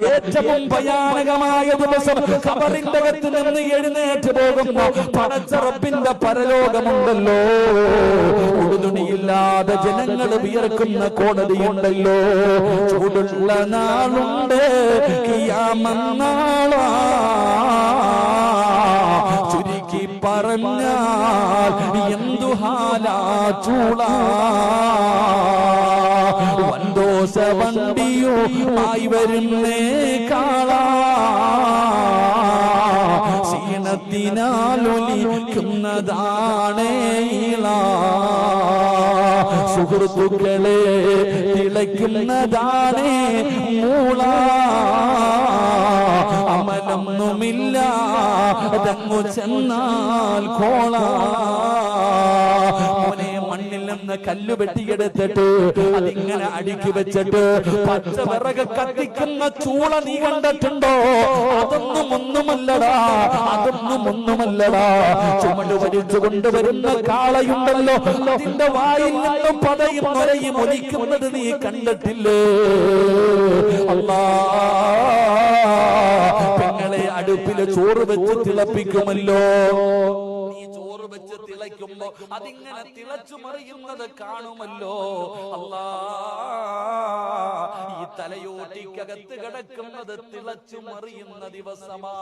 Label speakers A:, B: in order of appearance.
A: ഏറ്റവും ഭയാനകമായ ദിവസം ഖബറിന്റെ അകത്ത് നിന്ന് എഴുന്നേറ്റ് പോകുന്ന പടച്ച റബ്ബിന്റെ പരലോകമുണ്ടല്ലോ. ഉടുതുണിയില്ലാതെ ജനങ്ങൾ വിയർക്കുന്ന കോടതിയുണ്ടല്ലോ. ചൂടുള്ള നാളുണ്ട്, ഖിയാമത്ത് നാളാ. ചുരുക്കി പറഞ്ഞാൽ എന്തു ഹാലാ ചൂളാ. വന്തോസ വണ്ടിയുമായി വരുന്നേ കാളാ. ക്ഷീണത്തിനാലൊലിക്കുന്നതാണേ ഇളാ. സുഹൃത്തുക്കളെ തിളയ്ക്കുന്നതാണേ മൂളാ. അമലൊന്നുമില്ല തങ്ങു ചെന്നാൽ കോളാ. മണ്ണിൽ നിന്ന് കല്ല് വെട്ടിയെടുത്തിട്ട് അതിങ്ങനെ അടുക്കി വെച്ചിട്ട് പച്ച വിറക് കത്തിക്കുന്ന ചൂള നീ കണ്ടിട്ടുണ്ടോ? ഒന്നുമല്ലടാ. ചുമട് വലിച്ചു കൊണ്ടുവരുന്ന കാളയുണ്ടല്ലോ, അതിന്റെ വായിൽ നിന്നും പതയും നൊരയും ഒലിക്കുന്നത് നീ കണ്ടിട്ടില്ലേ? അല്ലാ, പെങ്ങളെ അടുപ്പില് ചോറ് വെച്ച് തിളപ്പിക്കുമല്ലോ. വെച്ച് തിളയ്ക്കുമ്പോ അതിങ്ങനെ തിളച്ചു മറിയുന്നത് കാണുമല്ലോ. അല്ലാ, ഈ തലയോട്ടിക്കകത്ത് കിടക്കുന്നത് തിളച്ചു മറിയുന്ന ദിവസമാ.